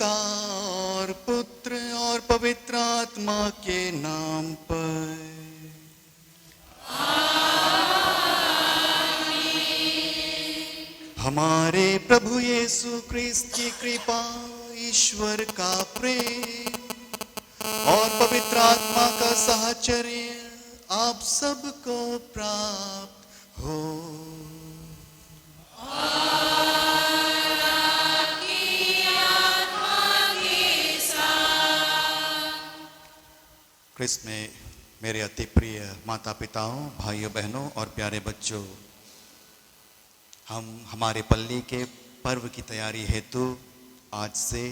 पिता और पुत्र और पवित्र आत्मा के नाम पर। हमारे प्रभु यीशु क्रिस्त की कृपा, ईश्वर का प्रेम और पवित्र आत्मा का साहचर्य आप सबको प्राप्त हो। क्रिस्त में मेरे अति प्रिय माता पिताओं, भाइयों बहनों और प्यारे बच्चों, हम हमारे पल्ली के पर्व की तैयारी हेतु आज से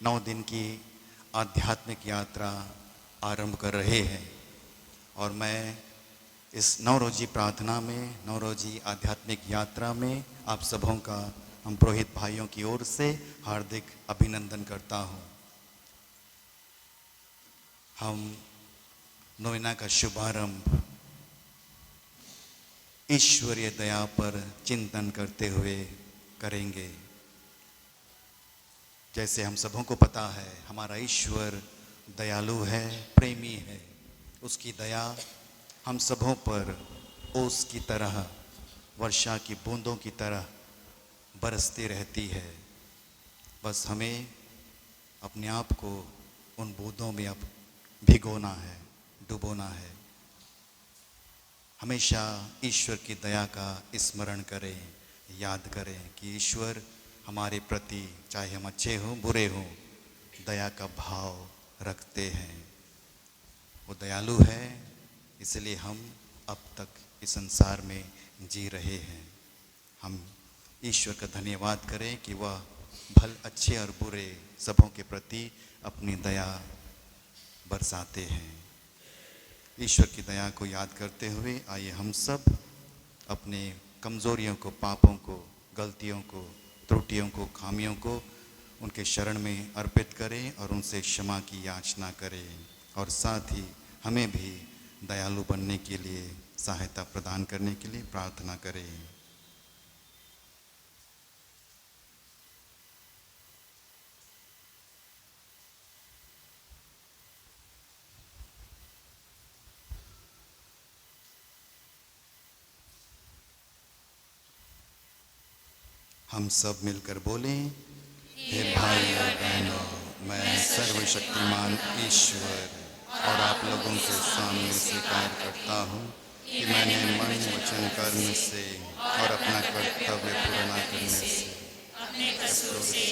9 दिन की आध्यात्मिक यात्रा आरंभ कर रहे हैं। और मैं इस नवरोजी प्रार्थना में, नवरोजी आध्यात्मिक यात्रा में आप सबों का, हम पुरोहित भाइयों की ओर से हार्दिक अभिनंदन करता हूँ। हम नोवेना का शुभारंभ ईश्वरीय दया पर चिंतन करते हुए करेंगे। जैसे हम सबों को पता है, हमारा ईश्वर दयालु है, प्रेमी है। उसकी दया हम सबों पर ओस की तरह, वर्षा की बूंदों की तरह बरसती रहती है। बस हमें अपने आप को उन बूंदों में अब भिगोना है, डुबोना है। हमेशा ईश्वर की दया का स्मरण करें, याद करें कि ईश्वर हमारे प्रति, चाहे हम अच्छे हों बुरे हों, दया का भाव रखते हैं। वो दयालु है, इसलिए हम अब तक इस संसार में जी रहे हैं। हम ईश्वर का धन्यवाद करें कि वह भल अच्छे और बुरे सबों के प्रति अपनी दया बरसाते हैं। ईश्वर की दया को याद करते हुए आइए हम सब अपने कमज़ोरियों को, पापों को, गलतियों को, त्रुटियों को, खामियों को उनके शरण में अर्पित करें और उनसे क्षमा की याचना करें। और साथ ही हमें भी दयालु बनने के लिए, सहायता प्रदान करने के लिए प्रार्थना करें। हम सब मिलकर बोलें, हे भाई और बहनों, मैं सर्वशक्तिमान ईश्वर और आप लोगों के सामने स्वीकार करता हूँ कि मैंने मन, वचन, कर्म से और अपना कर्तव्य पूरा न करने से, अपने कसूर से,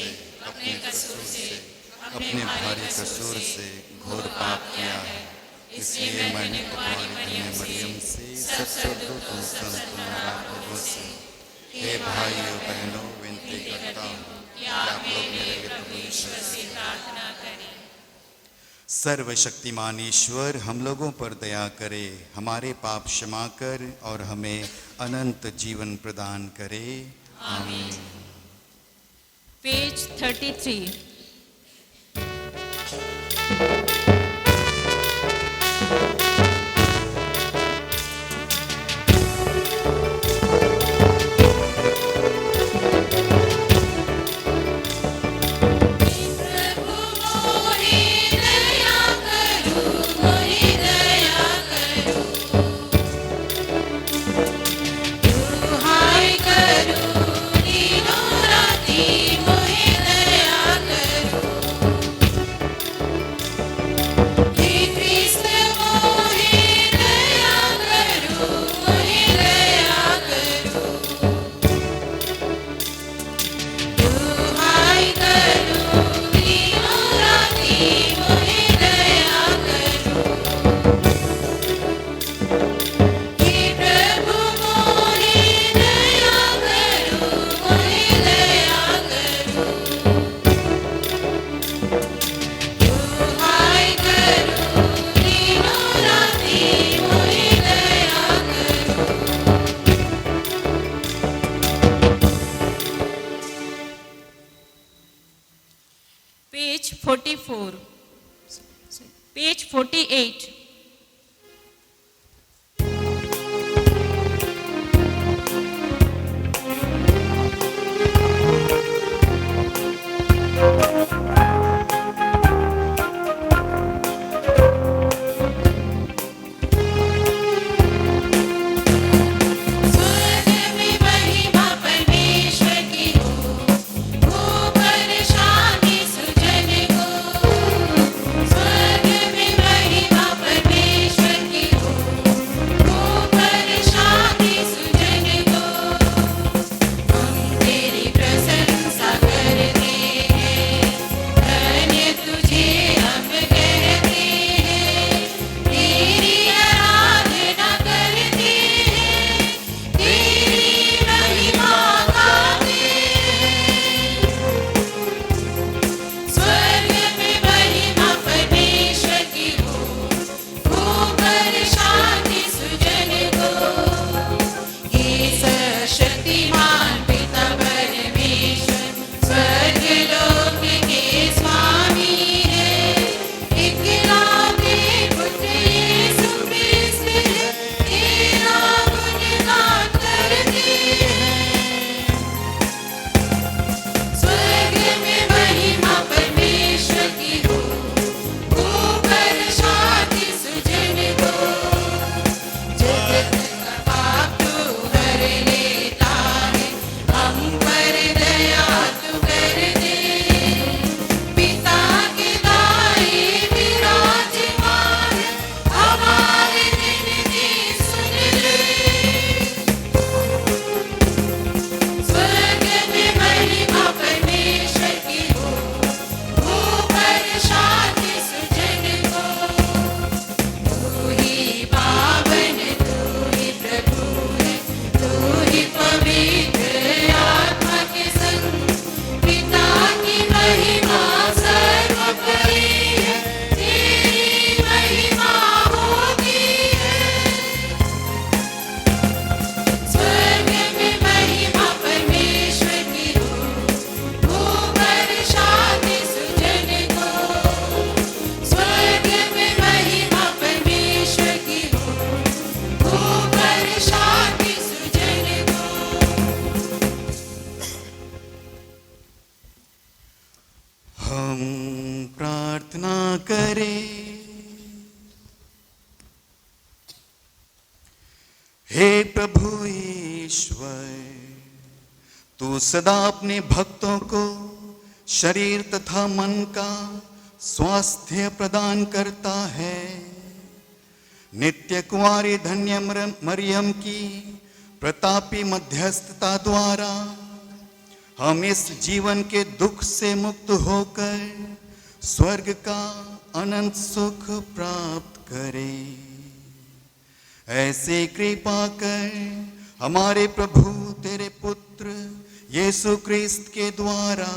अपने भारी कसूर से घोर पाप किया है। इसलिए मैंने तुम्हारी कन्या मरियम से, सब स्वर्गदूतों, संतों और आप लोगों से, हे भाइयों बहनों, विनती करता हूँ कि आप लोग मेरे लिए प्रभु ईश्वर से प्रार्थना करें। सर्वशक्तिमान ईश्वर हम लोगों पर दया करे, हमारे पाप क्षमा कर और हमें अनंत जीवन प्रदान करे। आमीन। पेज 33। Page 48. हम प्रार्थना करें। हे प्रभु ईश्वर, तू सदा अपने भक्तों को शरीर तथा मन का स्वास्थ्य प्रदान करता है। नित्य कुंवारी धन्य मरियम की प्रतापी मध्यस्थता द्वारा हम इस जीवन के दुख से मुक्त होकर स्वर्ग का अनंत सुख प्राप्त करें। ऐसे कृपा कर हमारे प्रभु तेरे पुत्र यीशु क्रिस्त के द्वारा,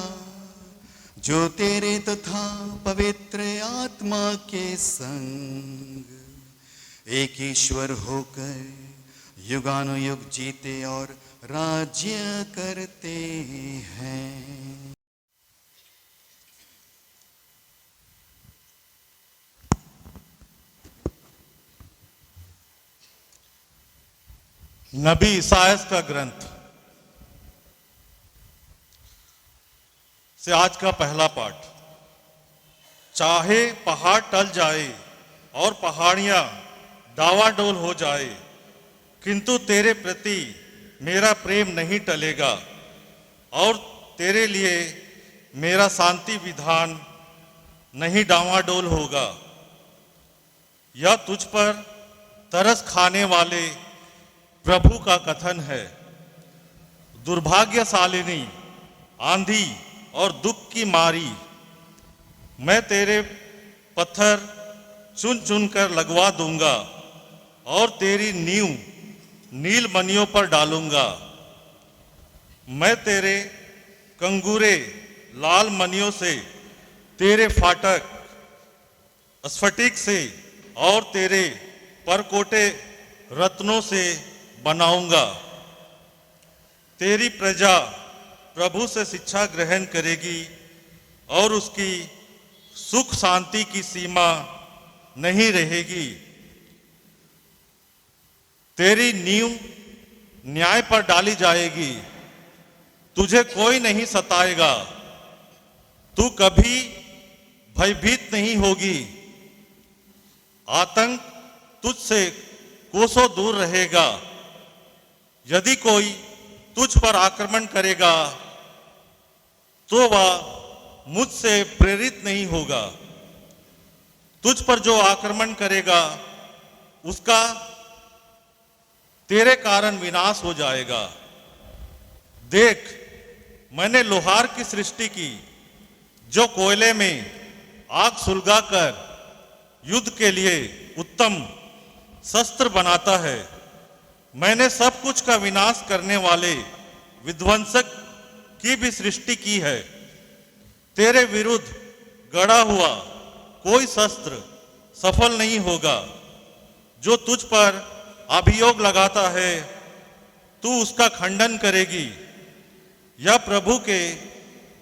जो तेरे तथा पवित्र आत्मा के संग एक ईश्वर होकर युगानुयुग जीते और राज्य करते हैं। नबी इसायास का ग्रंथ से आज का पहला पाठ। चाहे पहाड़ टल जाए और पहाड़ियां डावाडोल हो जाए, किंतु तेरे प्रति मेरा प्रेम नहीं टलेगा और तेरे लिए मेरा शांति विधान नहीं डावाडोल होगा। यह तुझ पर तरस खाने वाले प्रभु का कथन है। दुर्भाग्यशालिनी आंधी और दुख की मारी, मैं तेरे पत्थर चुन चुन कर लगवा दूंगा और तेरी नींव नील मणियों पर डालूंगा। मैं तेरे कंगूरे लाल मणियों से, तेरे फाटक स्फटिक से और तेरे परकोटे रत्नों से बनाऊंगा। तेरी प्रजा प्रभु से शिक्षा ग्रहण करेगी और उसकी सुख शांति की सीमा नहीं रहेगी। तेरी नींव न्याय पर डाली जाएगी, तुझे कोई नहीं सताएगा, तू कभी भयभीत नहीं होगी। आतंक तुझसे कोसों दूर रहेगा। यदि कोई तुझ पर आक्रमण करेगा तो वह मुझसे प्रेरित नहीं होगा। तुझ पर जो आक्रमण करेगा उसका तेरे कारण विनाश हो जाएगा। देख, मैंने लोहार की सृष्टि की, जो कोयले में आग सुलगाकर युद्ध के लिए उत्तम शस्त्र बनाता है। मैंने सब कुछ का विनाश करने वाले विध्वंसक की भी सृष्टि की है। तेरे विरुद्ध गढ़ा हुआ कोई शस्त्र सफल नहीं होगा। जो तुझ पर अभियोग लगाता है, तू उसका खंडन करेगी। यह प्रभु के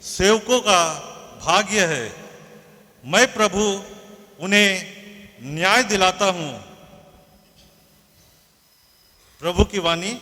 सेवकों का भाग्य है। मैं प्रभु उन्हें न्याय दिलाता हूं। प्रभु की वाणी।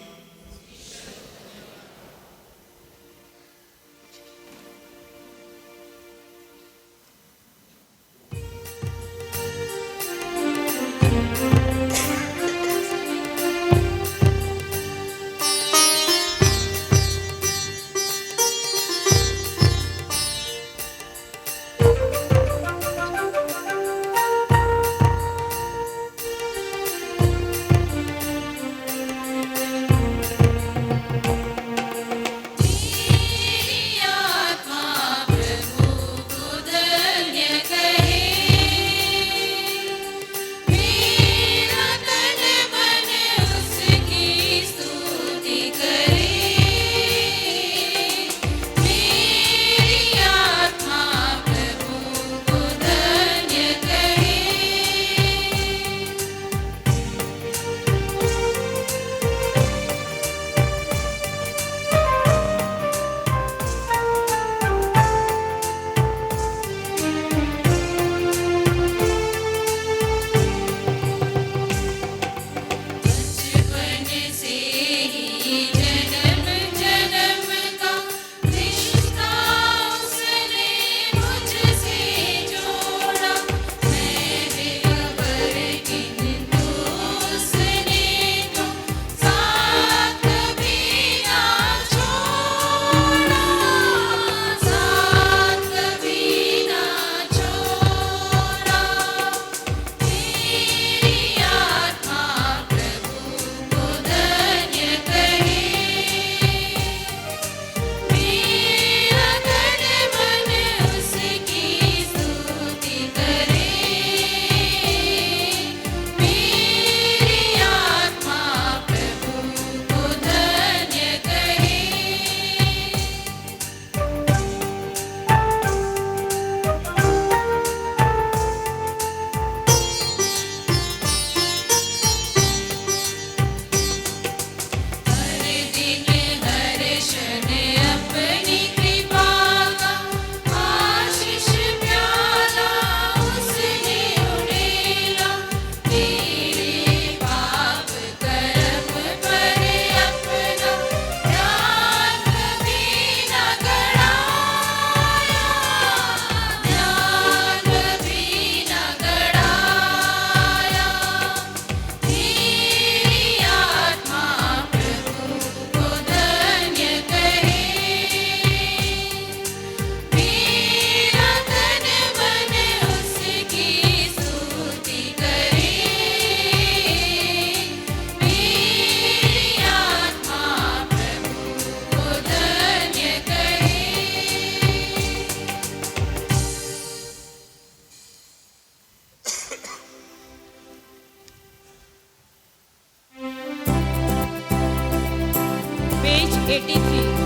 83.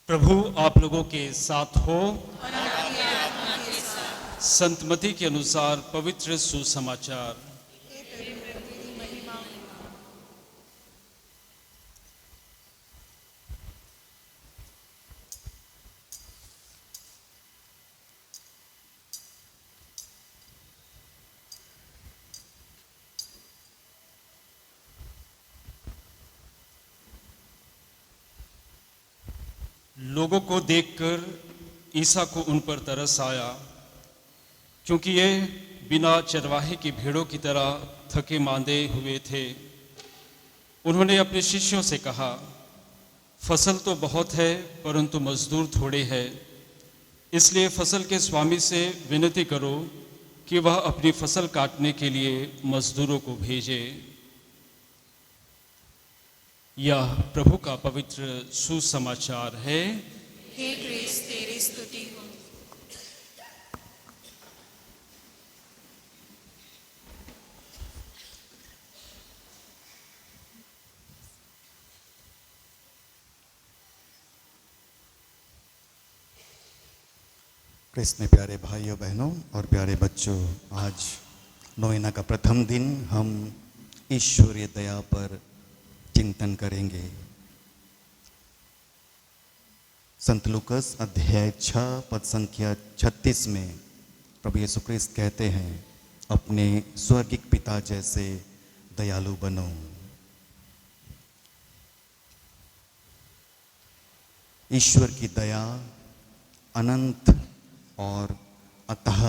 प्रभु आप लोगों के साथ हो। संत मत्ती के अनुसार पवित्र सुसमाचार। लोगों को देखकर ईसा को उन पर तरस आया, क्योंकि ये बिना चरवाहे की भेड़ों की तरह थके मांदे हुए थे। उन्होंने अपने शिष्यों से कहा, फसल तो बहुत है परंतु मजदूर थोड़े हैं, इसलिए फसल के स्वामी से विनती करो कि वह अपनी फसल काटने के लिए मजदूरों को भेजे। यह प्रभु का पवित्र सुसमाचार है। हे क्रिस्त तेरी स्तुति हो। क्रिस्त में प्यारे भाइयों बहनों और प्यारे बच्चों, आज नोएना का प्रथम दिन हम ईश्वरीय दया पर चिंतन करेंगे। संत लूकस अध्याय 6 पद संख्या 36 में प्रभु यीशु क्रिस्त कहते हैं, अपने स्वर्गिक पिता जैसे दयालु बनो। ईश्वर की दया अनंत और अथाह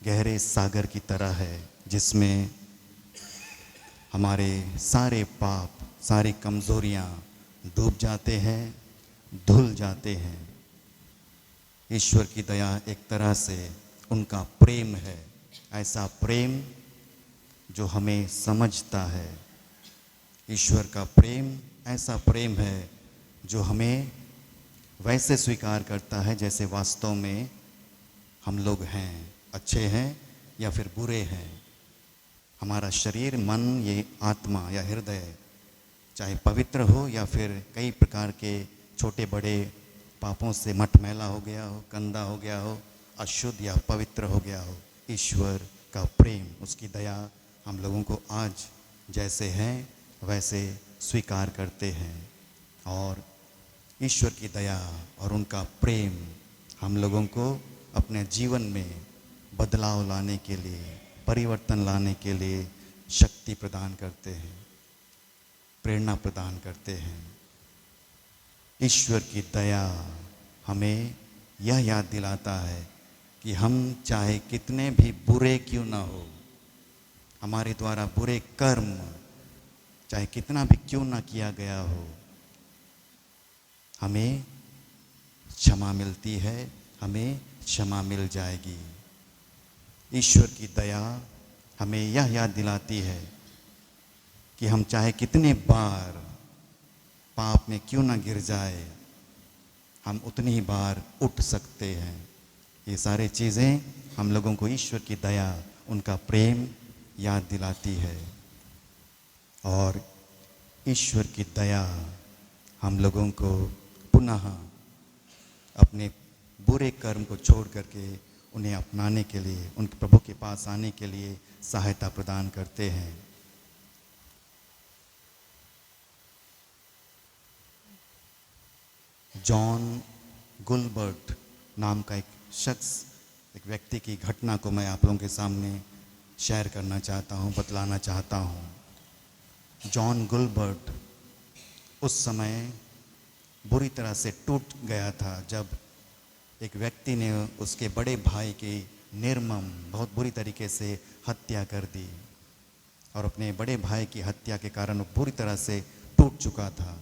गहरे सागर की तरह है, जिसमें हमारे सारे पाप, सारी कमजोरियां डूब जाते हैं, धुल जाते हैं। ईश्वर की दया एक तरह से उनका प्रेम है, ऐसा प्रेम जो हमें समझता है। ईश्वर का प्रेम ऐसा प्रेम है जो हमें वैसे स्वीकार करता है जैसे वास्तव में हम लोग हैं, अच्छे हैं या फिर बुरे हैं। हमारा शरीर, मन, ये आत्मा या हृदय चाहे पवित्र हो या फिर कई प्रकार के छोटे बड़े पापों से मटमैला हो गया हो, गंदा हो गया हो, अशुद्ध या पवित्र हो गया हो, ईश्वर का प्रेम, उसकी दया हम लोगों को आज जैसे हैं वैसे स्वीकार करते हैं। और ईश्वर की दया और उनका प्रेम हम लोगों को अपने जीवन में बदलाव लाने के लिए, परिवर्तन लाने के लिए शक्ति प्रदान करते हैं, प्रेरणा प्रदान करते हैं। ईश्वर की दया हमें यह याद दिलाता है कि हम चाहे कितने भी बुरे क्यों ना हो, हमारे द्वारा बुरे कर्म चाहे कितना भी क्यों ना किया गया हो, हमें क्षमा मिलती है, हमें क्षमा मिल जाएगी। ईश्वर की दया हमें यह याद दिलाती है कि हम चाहे कितने बार पाप में क्यों ना गिर जाए, हम उतनी ही बार उठ सकते हैं। ये सारी चीज़ें हम लोगों को ईश्वर की दया, उनका प्रेम याद दिलाती है। और ईश्वर की दया हम लोगों को पुनः अपने बुरे कर्म को छोड़ करके उन्हें अपनाने के लिए, उनके प्रभु के पास आने के लिए सहायता प्रदान करते हैं। जॉन गुलबर्ट नाम का एक शख्स एक व्यक्ति की घटना को मैं आप लोगों के सामने शेयर करना चाहता हूँ, बतलाना चाहता हूँ। जॉन गुलबर्ट उस समय बुरी तरह से टूट गया था जब एक व्यक्ति ने उसके बड़े भाई की निर्मम बहुत बुरी तरीके से हत्या कर दी और अपने बड़े भाई की हत्या के कारण वो बुरी तरह से टूट चुका था।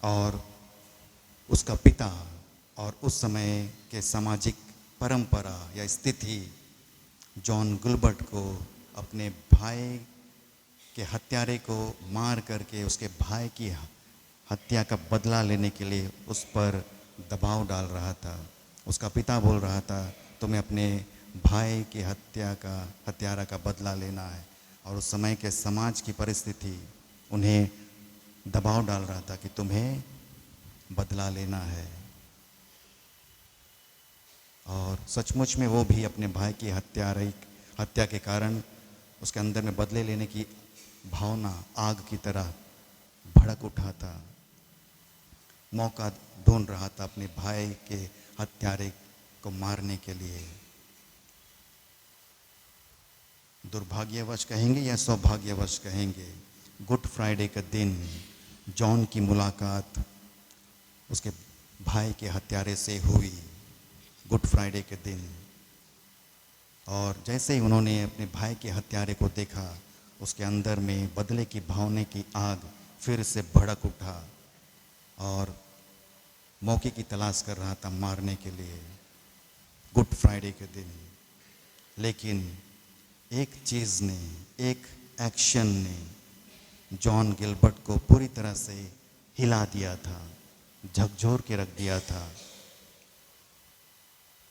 और उसका पिता और उस समय के सामाजिक परंपरा या स्थिति जॉन गुलबर्ट को अपने भाई के हत्यारे को मार करके उसके भाई की हत्या का बदला लेने के लिए उस पर दबाव डाल रहा था। उसका पिता बोल रहा था तुम्हें अपने भाई की हत्यारा का बदला लेना है, और उस समय के समाज की परिस्थिति उन्हें दबाव डाल रहा था कि तुम्हें बदला लेना है। और सचमुच में वो भी अपने भाई की हत्या के कारण उसके अंदर में बदले लेने की भावना आग की तरह भड़क उठा था। मौका ढूंढ रहा था अपने भाई के हत्यारे को मारने के लिए। दुर्भाग्यवश कहेंगे या सौभाग्यवश कहेंगे, गुड फ्राइडे का दिन जॉन की मुलाकात उसके भाई के हत्यारे से हुई, गुड फ्राइडे के दिन। और जैसे ही उन्होंने अपने भाई के हत्यारे को देखा, उसके अंदर में बदले की भावना की आग फिर से भड़क उठा और मौके की तलाश कर रहा था मारने के लिए, गुड फ्राइडे के दिन। लेकिन एक चीज़ ने, एक एक्शन ने जॉन गिलबर्ट को पूरी तरह से हिला दिया था, झकझोर के रख दिया था।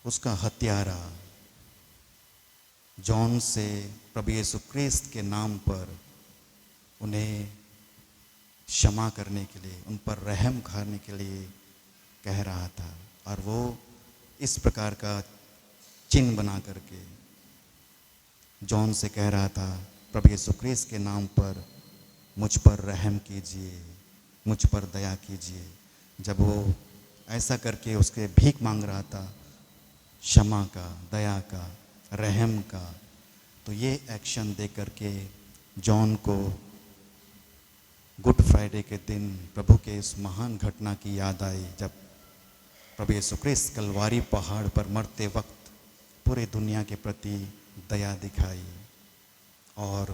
उसका हत्यारा जॉन से प्रभु यीशु क्रिस्त के नाम पर उन्हें क्षमा करने के लिए, उन पर रहम करने के लिए कह रहा था। और वो इस प्रकार का चिन्ह बना करके जॉन से कह रहा था, प्रभु यीशु क्रिस्त के नाम पर मुझ पर रहम कीजिए, मुझ पर दया कीजिए। जब वो ऐसा करके उसके भीख मांग रहा था क्षमा का, दया का, रहम का, तो ये एक्शन दे करके जॉन को गुड फ्राइडे के दिन प्रभु के इस महान घटना की याद आई, जब प्रभु यीशु क्रिस्त कलवारी पहाड़ पर मरते वक्त पूरे दुनिया के प्रति दया दिखाई। और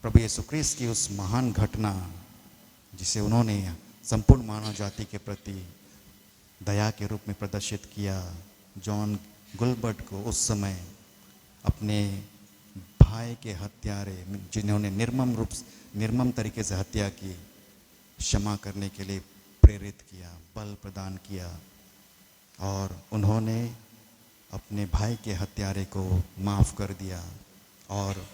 प्रभु यीशु क्रिस्त की उस महान घटना जिसे उन्होंने संपूर्ण मानव जाति के प्रति दया के रूप में प्रदर्शित किया, जॉन गुलबर्ट को उस समय अपने भाई के हत्यारे जिन्होंने निर्मम तरीके से हत्या की, क्षमा करने के लिए प्रेरित किया, बल प्रदान किया। और उन्होंने अपने भाई के हत्यारे को माफ़ कर दिया। और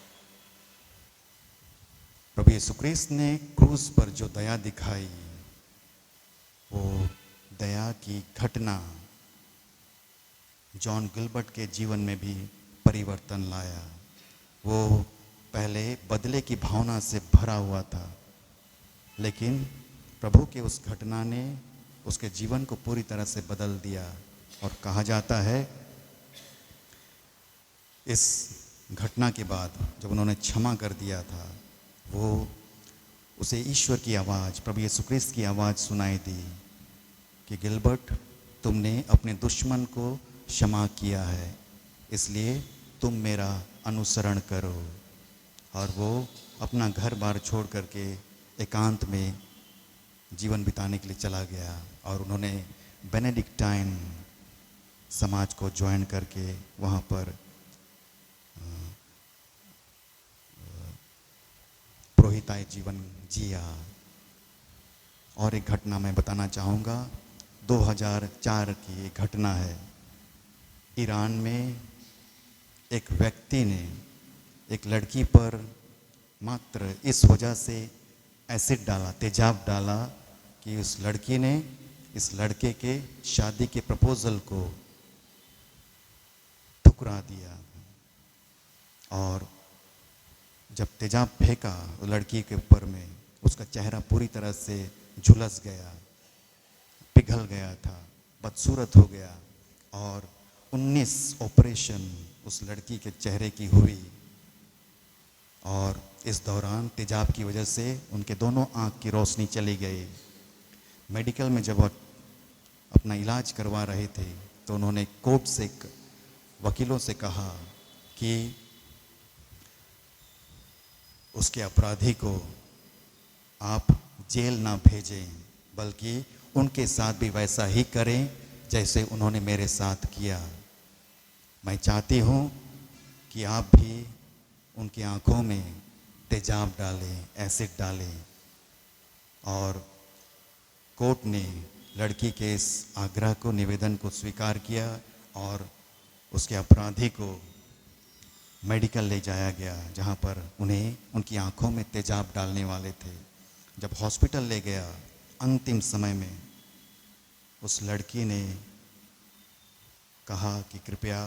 प्रभु यीशु क्रिस्त ने क्रूस पर जो दया दिखाई, वो दया की घटना जॉन गिलबर्ट के जीवन में भी परिवर्तन लाया। वो पहले बदले की भावना से भरा हुआ था, लेकिन प्रभु के उस घटना ने उसके जीवन को पूरी तरह से बदल दिया। और कहा जाता है इस घटना के बाद जब उन्होंने क्षमा कर दिया था, वो उसे ईश्वर की आवाज़, प्रभु यीशु क्रिस्त की आवाज़ सुनाई दी कि गिलबर्ट, तुमने अपने दुश्मन को क्षमा किया है, इसलिए तुम मेरा अनुसरण करो। और वो अपना घर बार छोड़ करके एकांत में जीवन बिताने के लिए चला गया। और उन्होंने बेनेडिक्टाइन समाज को ज्वाइन करके वहाँ पर पुरोहिताई जीवन जिया। और एक घटना मैं बताना चाहूँगा, 2004 की एक घटना है। ईरान में एक व्यक्ति ने एक लड़की पर मात्र इस वजह से एसिड डाला, तेजाब डाला कि उस लड़की ने इस लड़के के शादी के प्रपोजल को ठुकरा दिया। और जब तेजाब फेंका लड़की के ऊपर में, उसका चेहरा पूरी तरह से झुलस गया, पिघल गया था, बदसूरत हो गया। और 19 ऑपरेशन उस लड़की के चेहरे की हुई और इस दौरान तेजाब की वजह से उनके दोनों आँख की रोशनी चली गई। मेडिकल में जब वो अपना इलाज करवा रहे थे तो उन्होंने कोर्ट से वकीलों से कहा कि उसके अपराधी को आप जेल ना भेजें, बल्कि उनके साथ भी वैसा ही करें जैसे उन्होंने मेरे साथ किया। मैं चाहती हूँ कि आप भी उनकी आंखों में तेजाब डालें, एसिड डालें। और कोर्ट ने लड़की के इस आग्रह को, निवेदन को स्वीकार किया और उसके अपराधी को मेडिकल ले जाया गया, जहाँ पर उन्हें उनकी आंखों में तेजाब डालने वाले थे। जब हॉस्पिटल ले गया, अंतिम समय में उस लड़की ने कहा कि कृपया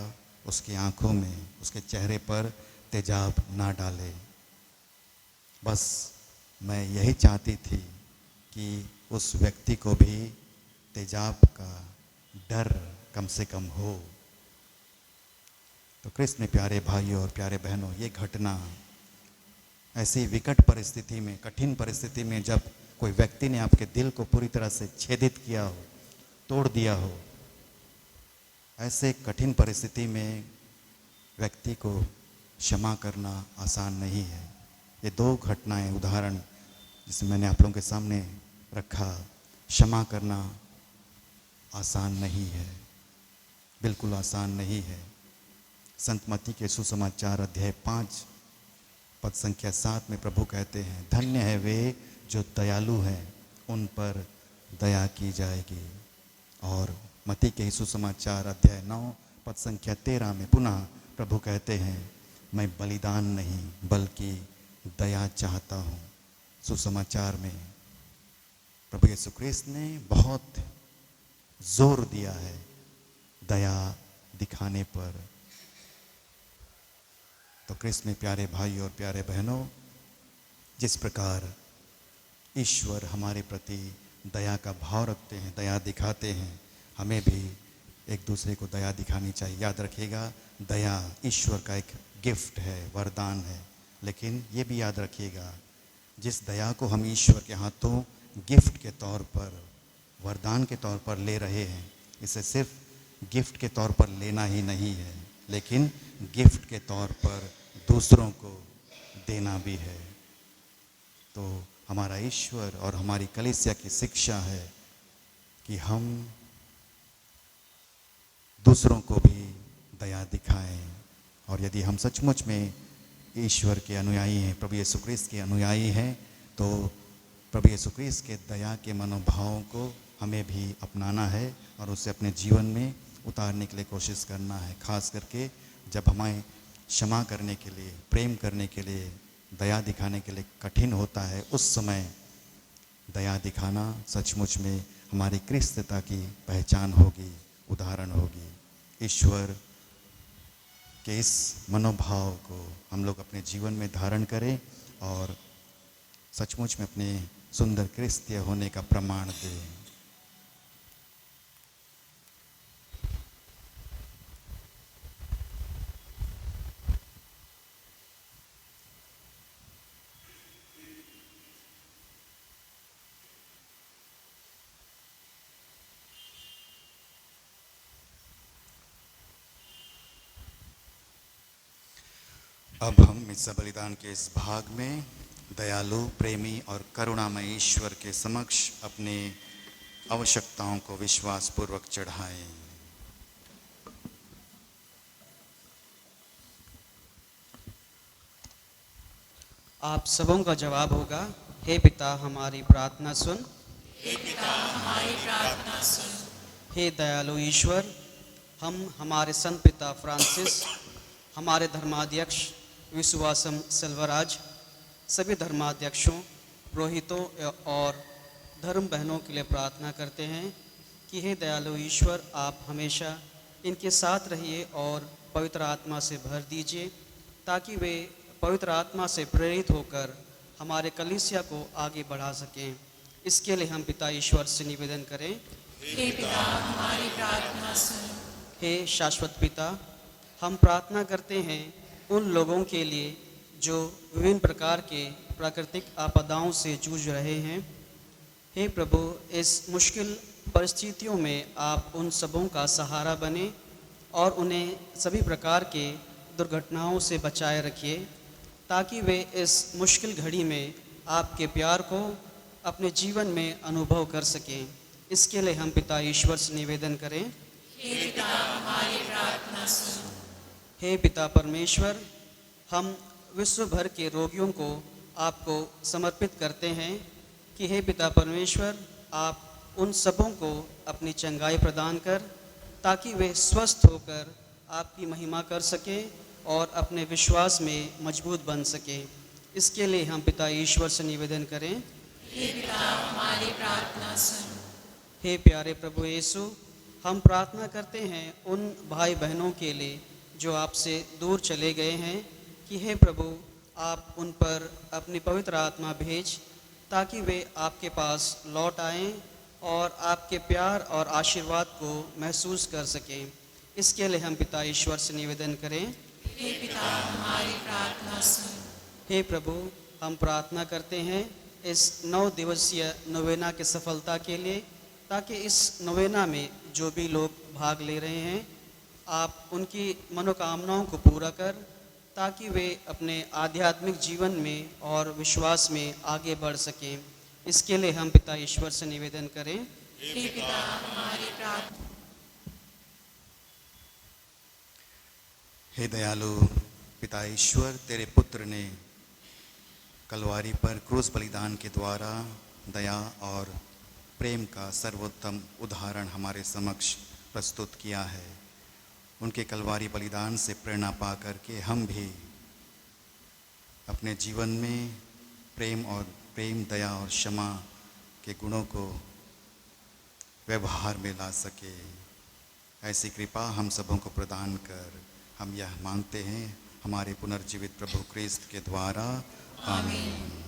उसकी आंखों में, उसके चेहरे पर तेजाब ना डाले। बस मैं यही चाहती थी कि उस व्यक्ति को भी तेजाब का डर कम से कम हो। तो कृष्ण में प्यारे भाइयों और प्यारे बहनों, ये घटना ऐसी विकट परिस्थिति में, कठिन परिस्थिति में, जब कोई व्यक्ति ने आपके दिल को पूरी तरह से छेदित किया हो, तोड़ दिया हो, ऐसे कठिन परिस्थिति में व्यक्ति को क्षमा करना आसान नहीं है। ये दो घटनाएं, उदाहरण जिसे मैंने आप लोगों के सामने रखा, क्षमा करना आसान नहीं है, बिल्कुल आसान नहीं है। संत मत्ती के सुसमाचार अध्याय 5 पद संख्या 7 में प्रभु कहते हैं, धन्य है वे जो दयालु हैं, उन पर दया की जाएगी। और मत्ती के सुसमाचार अध्याय 9 पद संख्या 13 में पुनः प्रभु कहते हैं, मैं बलिदान नहीं बल्कि दया चाहता हूँ। सुसमाचार में प्रभु यीशु ख्रीस्त ने बहुत जोर दिया है दया दिखाने पर। तो कृष्ण में प्यारे भाई और प्यारे बहनों, जिस प्रकार ईश्वर हमारे प्रति दया का भाव रखते हैं, दया दिखाते हैं, हमें भी एक दूसरे को दया दिखानी चाहिए। याद रखिएगा, दया ईश्वर का एक गिफ्ट है, वरदान है। लेकिन ये भी याद रखिएगा, जिस दया को हम ईश्वर के हाथों गिफ्ट के तौर पर, वरदान के तौर पर ले रहे हैं, इसे सिर्फ गिफ्ट के तौर पर लेना ही नहीं है, लेकिन गिफ्ट के तौर पर दूसरों को देना भी है। तो हमारा ईश्वर और हमारी कलीसिया की शिक्षा है कि हम दूसरों को भी दया दिखाएं। और यदि हम सचमुच में ईश्वर के अनुयायी हैं, प्रभु यीशु ख्रीस्त के अनुयायी हैं, तो प्रभु यीशु ख्रीस्त के दया के मनोभावों को हमें भी अपनाना है और उसे अपने जीवन में उतारने के लिए कोशिश करना है। खास करके जब हमें क्षमा करने के लिए, प्रेम करने के लिए, दया दिखाने के लिए कठिन होता है, उस समय दया दिखाना सचमुच में हमारी क्रिस्तता की पहचान होगी, उदाहरण होगी। ईश्वर के इस मनोभाव को हम लोग अपने जीवन में धारण करें और सचमुच में अपने सुंदर क्रिस्तीय होने का प्रमाण दें। अब हम मिस्सा बलिदान के इस भाग में दयालु, प्रेमी और करुणामय ईश्वर के समक्ष अपने आवश्यकताओं को विश्वासपूर्वक चढ़ाएं। आप सबों का जवाब होगा, हे पिता हमारी प्रार्थना सुन। हे पिता हमारी प्रार्थना सुन। हे दयालु ईश्वर, हम हमारे संत पिता फ्रांसिस, हमारे धर्माध्यक्ष विश्वासम सेल्वराज, सभी धर्माध्यक्षों, पुरोहितों और धर्म बहनों के लिए प्रार्थना करते हैं कि हे दयालु ईश्वर, आप हमेशा इनके साथ रहिए और पवित्र आत्मा से भर दीजिए, ताकि वे पवित्र आत्मा से प्रेरित होकर हमारे कलीसिया को आगे बढ़ा सकें। इसके लिए हम पिता ईश्वर से निवेदन करें। हे पिता हमारी प्रार्थना सुन। हे शाश्वत पिता, हम प्रार्थना करते हैं उन लोगों के लिए जो विभिन्न प्रकार के प्राकृतिक आपदाओं से जूझ रहे हैं। हे प्रभु, इस मुश्किल परिस्थितियों में आप उन सबों का सहारा बने और उन्हें सभी प्रकार के दुर्घटनाओं से बचाए रखिए, ताकि वे इस मुश्किल घड़ी में आपके प्यार को अपने जीवन में अनुभव कर सकें। इसके लिए हम पिता ईश्वर से निवेदन करें। हे पिता, हमारी प्रार्थना सुनो। हे पिता परमेश्वर, हम विश्व भर के रोगियों को आपको समर्पित करते हैं कि हे पिता परमेश्वर, आप उन सबों को अपनी चंगाई प्रदान कर, ताकि वे स्वस्थ होकर आपकी महिमा कर सकें और अपने विश्वास में मजबूत बन सकें। इसके लिए हम पिता ईश्वर से निवेदन करें। हे पिता, हमारी प्रार्थना सुनो। हे प्यारे प्रभु यीशु, हम प्रार्थना करते हैं उन भाई बहनों के लिए जो आपसे दूर चले गए हैं कि हे प्रभु, आप उन पर अपनी पवित्र आत्मा भेज, ताकि वे आपके पास लौट आएं और आपके प्यार और आशीर्वाद को महसूस कर सकें। इसके लिए हम पिता ईश्वर से निवेदन करें। हे पिता, हमारी प्रार्थना सुनो। हे प्रभु, हम प्रार्थना करते हैं इस 9 दिवसीय नोवेना की सफलता के लिए, ताकि इस नोवेना में जो भी लोग भाग ले रहे हैं, आप उनकी मनोकामनाओं को पूरा कर, ताकि वे अपने आध्यात्मिक जीवन में और विश्वास में आगे बढ़ सकें। इसके लिए हम पिता ईश्वर से निवेदन करें। हे पिता, हमारी प्रार्थना। हे दयालु पिता ईश्वर, तेरे पुत्र ने कलवारी पर क्रूस बलिदान के द्वारा दया और प्रेम का सर्वोत्तम उदाहरण हमारे समक्ष प्रस्तुत किया है। उनके कलवारी बलिदान से प्रेरणा पा करके हम भी अपने जीवन में प्रेम, दया और क्षमा के गुणों को व्यवहार में ला सके। ऐसी कृपा हम सबों को प्रदान कर हम यह मांगते हैं हमारे पुनर्जीवित प्रभु क्रिस्त के द्वारा, आमीन।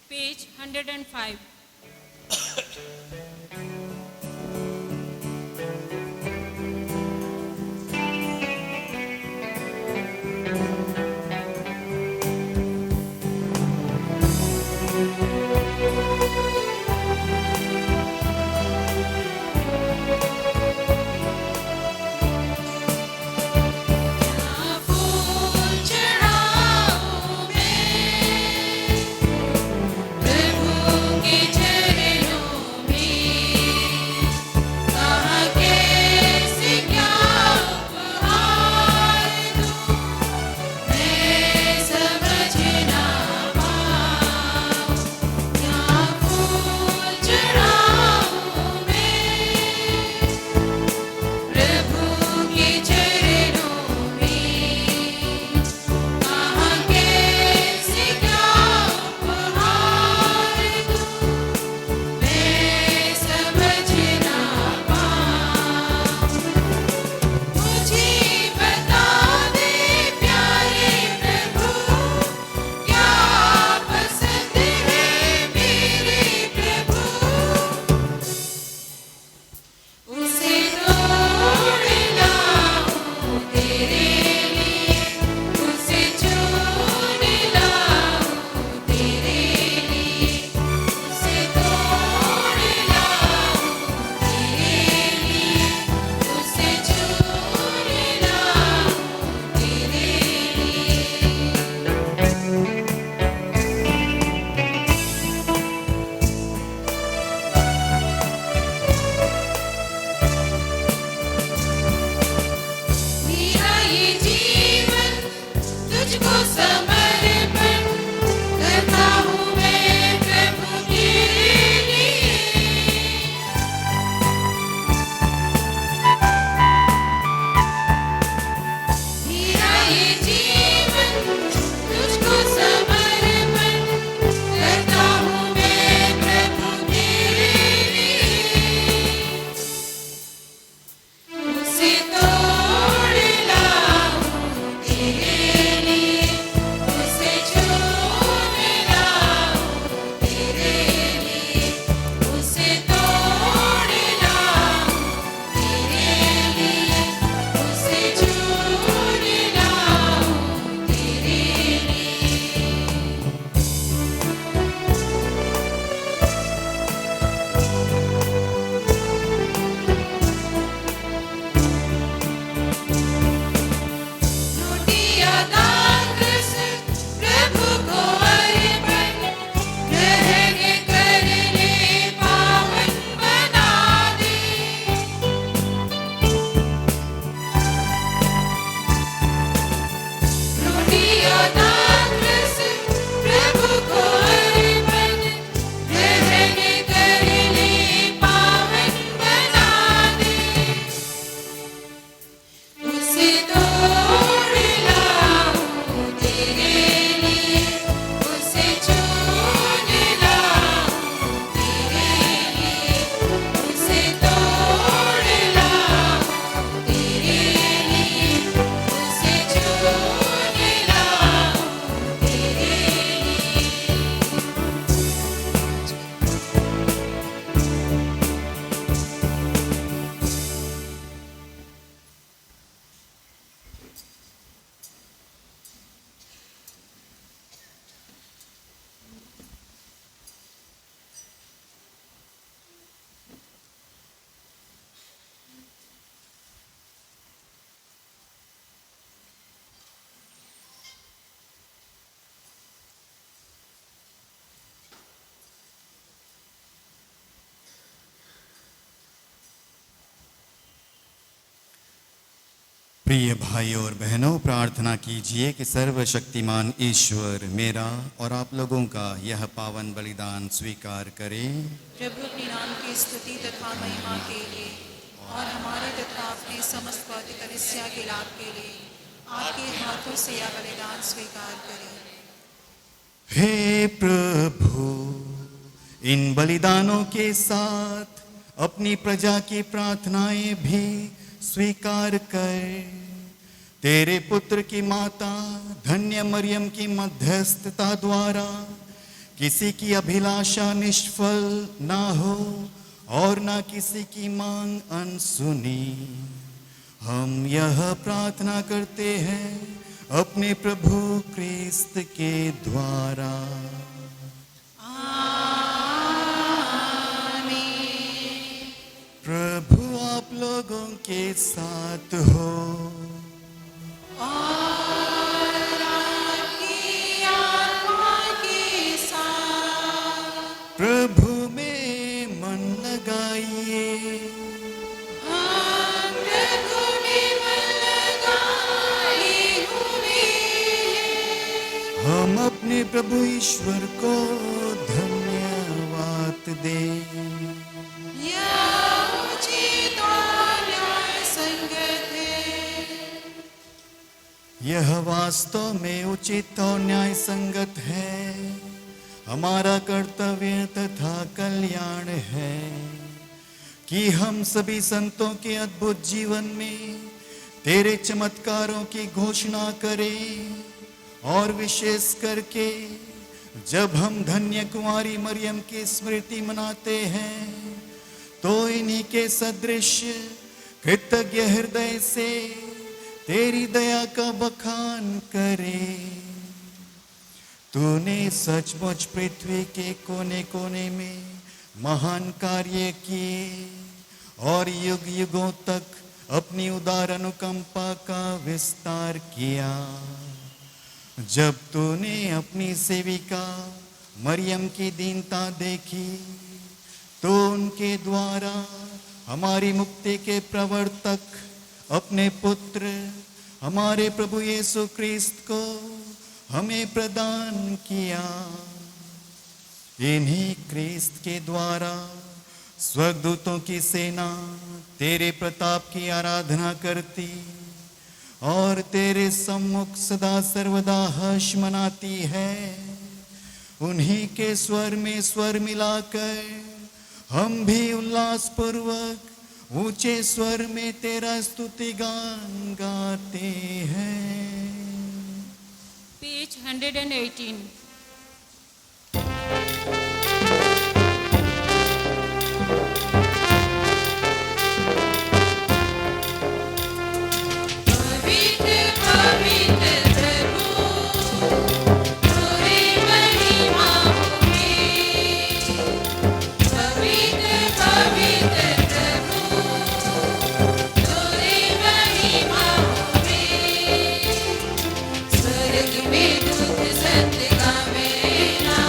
Page 105. फूल चढ़ाऊं मैं प्रभु के प्रिय भाइयों और बहनों, प्रार्थना कीजिए कि सर्वशक्तिमान ईश्वर मेरा और आप लोगों का यह पावन बलिदान स्वीकार करे। प्रभु अपने नाम की स्तुति तथा महिमा के लिए और हमारे तथा अपने समस्त भौतिक कलीसिया के लाभ के लिए आपके हाथों से यह बलिदान स्वीकार करें। हे प्रभु, इन बलिदानों के साथ अपनी प्रजा की प्रार्थनाएं भी स्वीकार कर तेरे पुत्र की माता धन्य मरियम की मध्यस्थता द्वारा किसी की अभिलाषा निष्फल ना हो और ना किसी की मांग अनसुनी। हम यह प्रार्थना करते हैं अपने प्रभु क्रिस्त के द्वारा। प्रभु आप लोगों के साथ हो और आपकी आत्मा के साथ। प्रभु में मन लगाइए। हम प्रभु में मन लगाए हुए हैं। हम अपने प्रभु ईश्वर को धन्यवाद दें। यह उचित और न्यायसंगत है। यह वास्तव में उचित और न्याय संगत है, हमारा कर्तव्य तथा कल्याण है कि हम सभी संतों के अद्भुत जीवन में तेरे चमत्कारों की घोषणा करें और विशेष करके जब हम धन्य कुमारी मरियम की स्मृति मनाते हैं तो इन्हीं के सदृश कृतज्ञ हृदय से तेरी दया का बखान करे। तूने सचमुच पृथ्वी के कोने कोने में महान कार्य किए और युग युगों तक अपनी उदार अनुकंपा का विस्तार किया। जब तूने अपनी सेविका मरियम की दीनता देखी तो उनके द्वारा हमारी मुक्ति के प्रवर्तक अपने पुत्र हमारे प्रभु यीशु क्रिस्त को हमें प्रदान किया। इन्हीं क्रिस्त के द्वारा स्वर्गदूतों की सेना तेरे प्रताप की आराधना करती और तेरे सम्मुख सदा सर्वदा हर्ष मनाती है। उन्हीं के स्वर में स्वर मिलाकर हम भी उल्लास पूर्वक ऊंचे स्वर में तेरा स्तुति गान गाते हैं। Page 118. पवित्र पवित्र प्रभु तेरी महिमा होगी। पवित्र पवित्र प्रभु तेरी महिमा होगी। स्वर्ग में दूत संत गावेला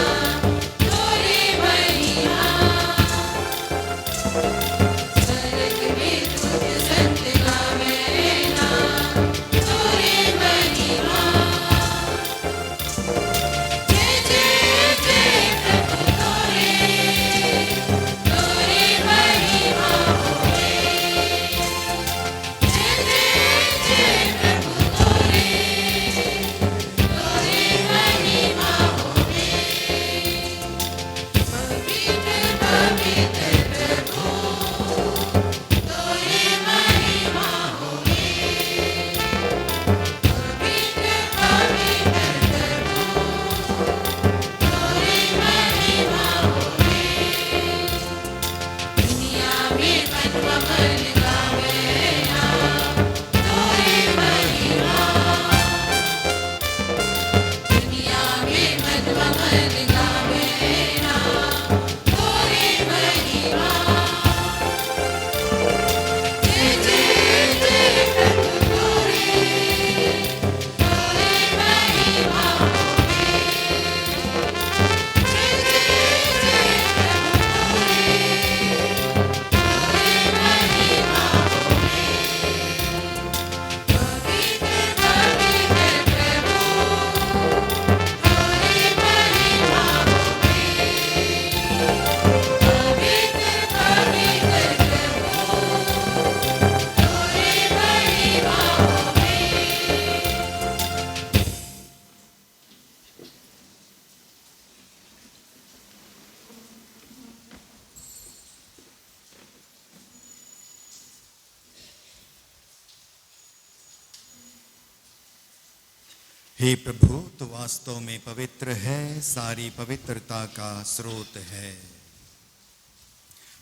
हे प्रभु, तू वास्तव में पवित्र है, सारी पवित्रता का स्रोत है।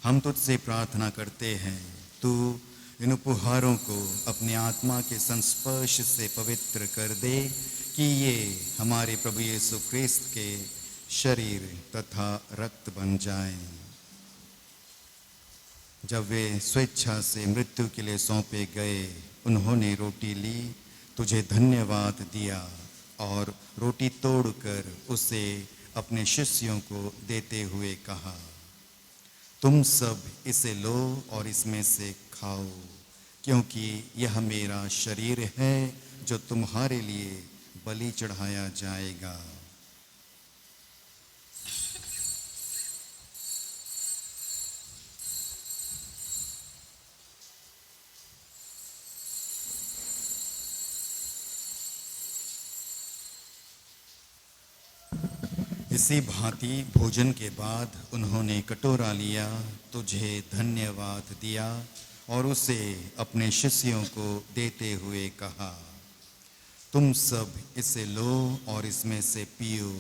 हम तुझसे प्रार्थना करते हैं, तू इन उपहारों को अपने आत्मा के संस्पर्श से पवित्र कर दे कि ये हमारे प्रभु यीशु ख्रिस्त के शरीर तथा रक्त बन जाएं। जब वे स्वेच्छा से मृत्यु के लिए सौंपे गए, उन्होंने रोटी ली, तुझे धन्यवाद दिया और रोटी तोड़कर उसे अपने शिष्यों को देते हुए कहा, तुम सब इसे लो और इसमें से खाओ, क्योंकि यह मेरा शरीर है जो तुम्हारे लिए बलि चढ़ाया जाएगा। इसी भांति भोजन के बाद उन्होंने कटोरा लिया, तुझे धन्यवाद दिया और उसे अपने शिष्यों को देते हुए कहा, तुम सब इसे लो और इसमें से पियो,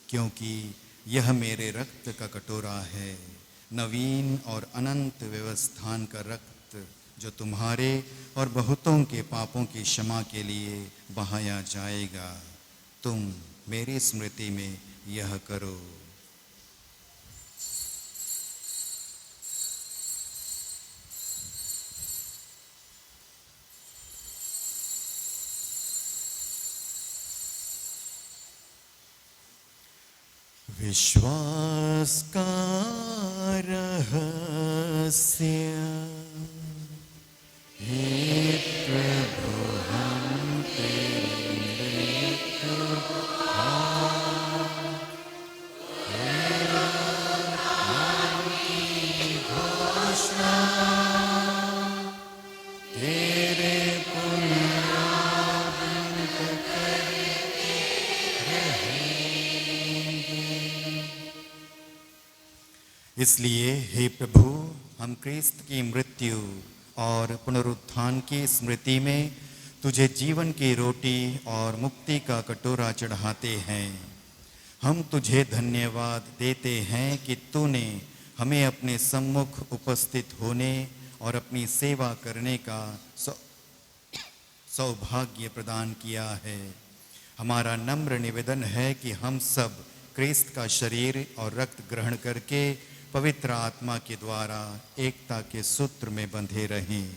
क्योंकि यह मेरे रक्त का कटोरा है, नवीन और अनंत व्यवस्थान का रक्त, जो तुम्हारे और बहुतों के पापों की क्षमा के लिए बहाया जाएगा। तुम मेरी स्मृति में यह करो। विश्वास का रहस्य, हे प्रभु हम तेरे घोषणा तेरे पुनरागमन तक इसलिए हे प्रभु, हम क्रिस्त की मृत्यु और पुनरुत्थान की स्मृति में तुझे जीवन की रोटी और मुक्ति का कटोरा चढ़ाते हैं। हम तुझे धन्यवाद देते हैं कि तूने हमें अपने सम्मुख उपस्थित होने और अपनी सेवा करने का सौभाग्य प्रदान किया है। हमारा नम्र निवेदन है कि हम सब क्रिस्त का शरीर और रक्त ग्रहण करके पवित्र आत्मा के द्वारा एकता के सूत्र में बंधे रहें।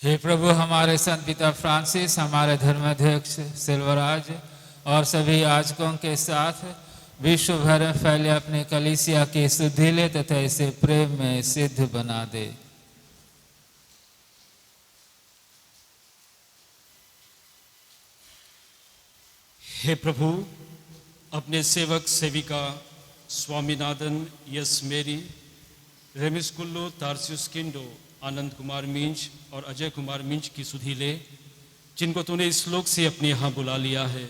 हे प्रभु, हमारे संत पिता फ्रांसिस, हमारे धर्माध्यक्ष सिल्वराज और सभी याजकों के साथ विश्व भर में फैले अपने कलीसिया की शुद्धि ले तथा इसे प्रेम में सिद्ध बना दे। हे प्रभु, अपने सेवक सेविका स्वामीनाथन यस मेरी, रेमिस्कुल्लो तारसियुस किंडो, आनंद कुमार मिंज और अजय कुमार मिंज की सुधि ले, जिनको तूने इस लोक से अपने यहाँ बुला लिया है।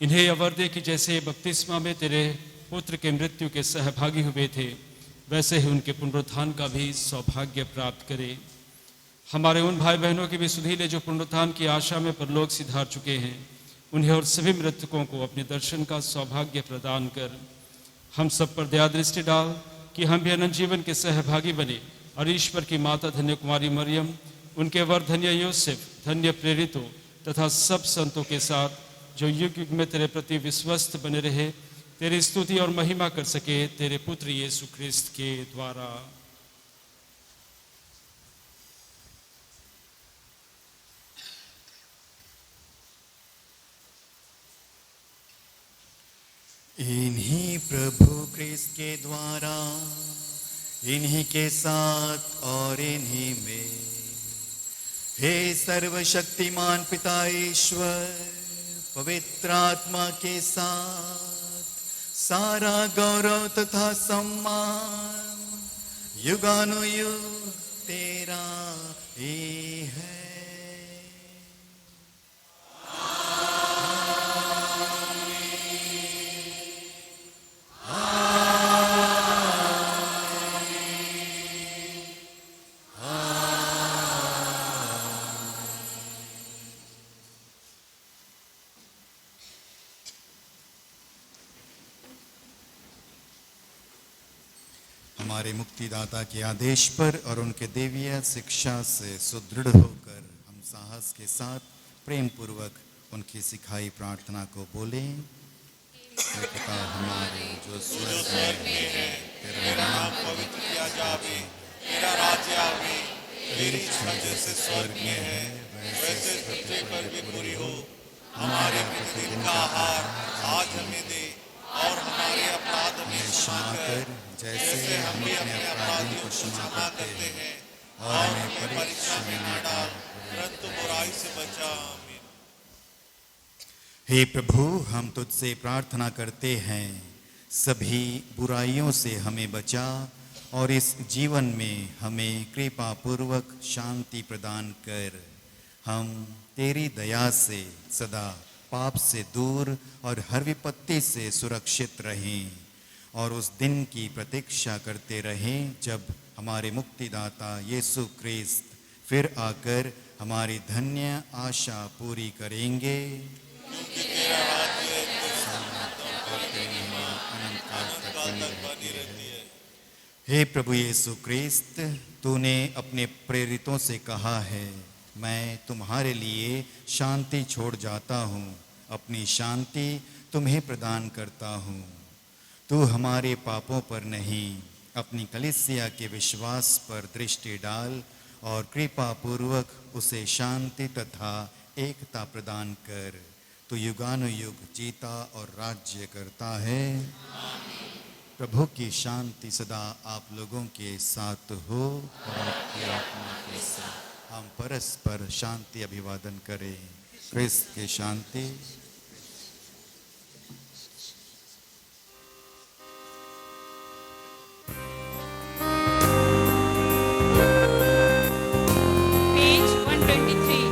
इन्हें यह वर दे कि जैसे बपतिस्मा में तेरे पुत्र के मृत्यु के सहभागी हुए थे, वैसे ही उनके पुनरुत्थान का भी सौभाग्य प्राप्त करे। हमारे उन भाई बहनों की भी सुधि ले जो पुनरुत्थान की आशा में परलोक सिधार चुके हैं, उन्हें और सभी मृतकों को अपने दर्शन का सौभाग्य प्रदान कर। हम सब पर दया दृष्टि डाल कि हम भी अनंत जीवन के सहभागी बने और ईश्वर की माता धन्य कुमारी मरियम, उनके वर धन्य यूसुफ, धन्य प्रेरितों तथा सब संतों के साथ जो युग युग में तेरे प्रति विश्वस्त बने रहे, तेरी स्तुति और महिमा कर सके तेरे पुत्र यीशु ख्रिस्त के द्वारा। इन्हीं प्रभु ख्रिस्त के द्वारा, इन्हीं के साथ और इन्हीं में, हे सर्वशक्तिमान पिता ईश्वर, पवित्र आत्मा के साथ सारा गौरव तथा सम्मान युगानुयुग तेरा ही है। हमारे मुक्तिदाता के आदेश पर और उनके देवीय शिक्षा से सुदृढ़ होकर हम साहस के साथ प्रेम पूर्वक उनकी सिखाई प्रार्थना को बोलें। हे पिता हमारे जो स्वर्ग में है, तेरा नाम पवित्र किया जावे, तेरा राज्य आवे, तेरी इच्छा जैसे स्वर्ग में है वैसे पृथ्वी पर भी पूरी हो। हमारे प्रतिदिन का आहार आज हमें दे और हमारे अपराध में क्षमा कर जैसे हम अपने अपराधियों को क्षमा करते हैं, और हमें परीक्षा में न डाल परंतु बुराई से बचा। आमीन। हे प्रभु, हम तुझसे प्रार्थना करते हैं, सभी बुराइयों से हमें बचा और इस जीवन में हमें कृपा पूर्वक शांति प्रदान कर। हम तेरी दया से सदा पाप से दूर और हर विपत्ति से सुरक्षित रहें और उस दिन की प्रतीक्षा करते रहें जब हमारे मुक्तिदाता यीशु ख्रीस्त फिर आकर हमारी धन्य आशा पूरी करेंगे। क्योंकि तेरा राज्य अनंत काल तक बनी रहती है। हे प्रभु यीशु ख्रीस्त, तूने अपने प्रेरितों से कहा है, मैं तुम्हारे लिए शांति छोड़ जाता हूँ, अपनी शांति तुम्हें प्रदान करता हूँ। तू हमारे पापों पर नहीं, अपनी कलीसिया के विश्वास पर दृष्टि डाल और कृपा पूर्वक उसे शांति तथा एकता प्रदान कर। तू युगानुयुग जीता और राज्य करता है। प्रभु की शांति सदा आप लोगों के साथ हो और आपकी आत्मा के साथ। हम परस्पर शांति अभिवादन करें। क्रिस्त की शांति। Page 123.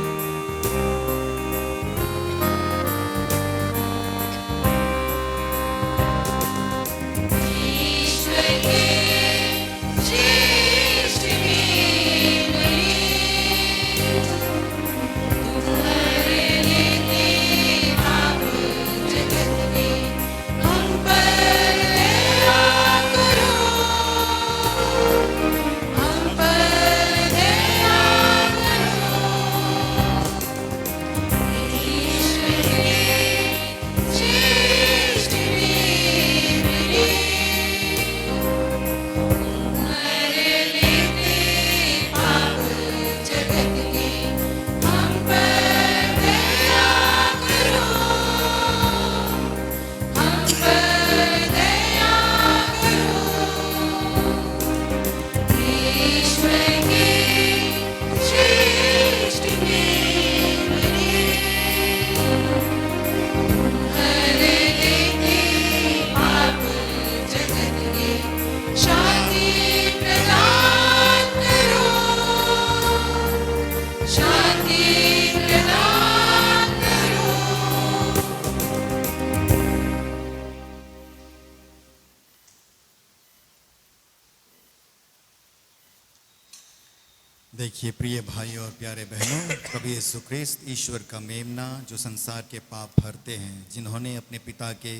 देखिए प्रिय भाइयों और प्यारे बहनों, प्रभु यीशु ख्रीस्त ईश्वर का मेमना जो संसार के पाप भरते हैं, जिन्होंने अपने पिता के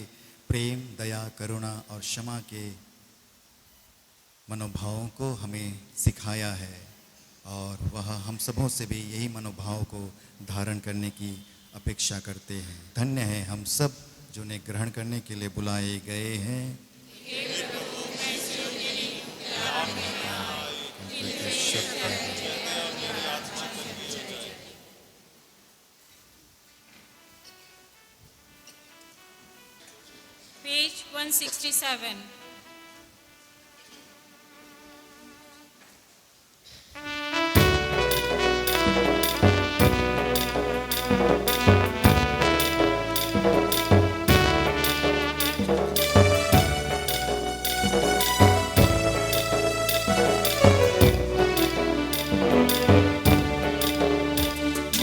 प्रेम, दया, करुणा और क्षमा के मनोभावों को हमें सिखाया है और वह हम सबों से भी यही मनोभाव को धारण करने की अपेक्षा करते हैं। धन्य है हम सब जो उन्हें ग्रहण करने के लिए बुलाए गए हैं। Page 167.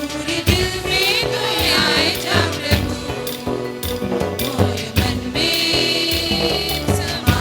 मेरे दिल में तू आए जा प्रभु, मोरे मन में समा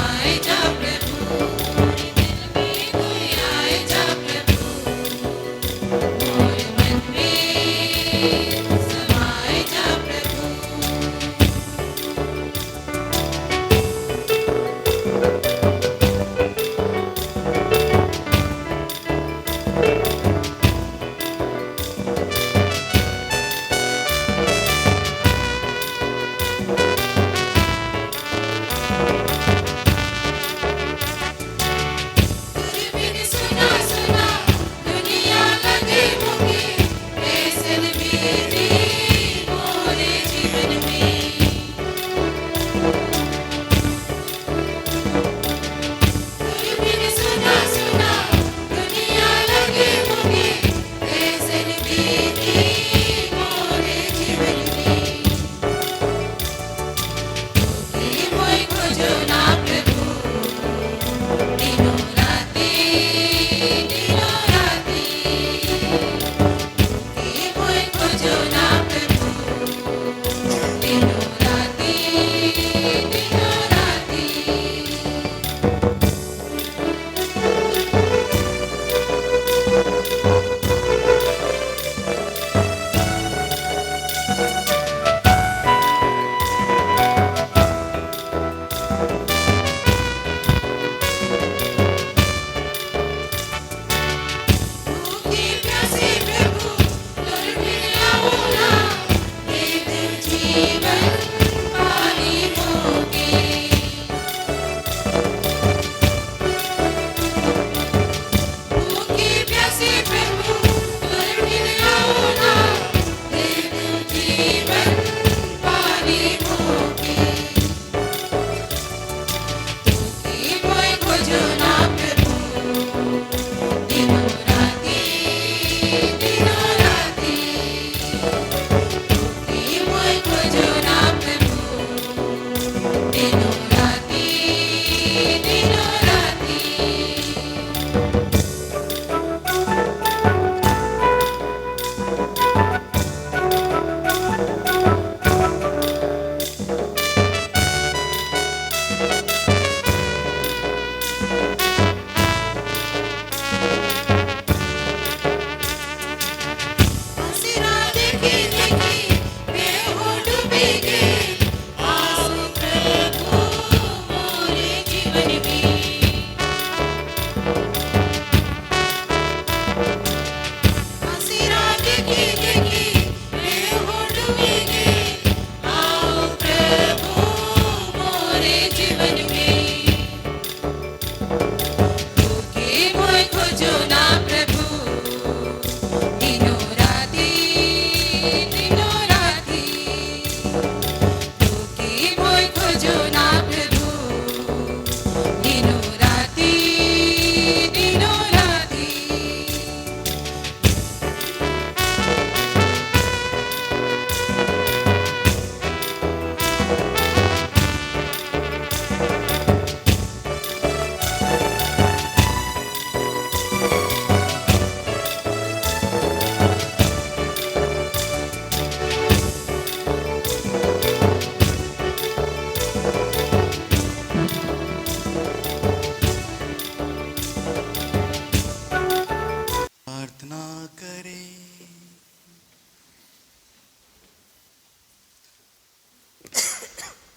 प्रार्थना करें।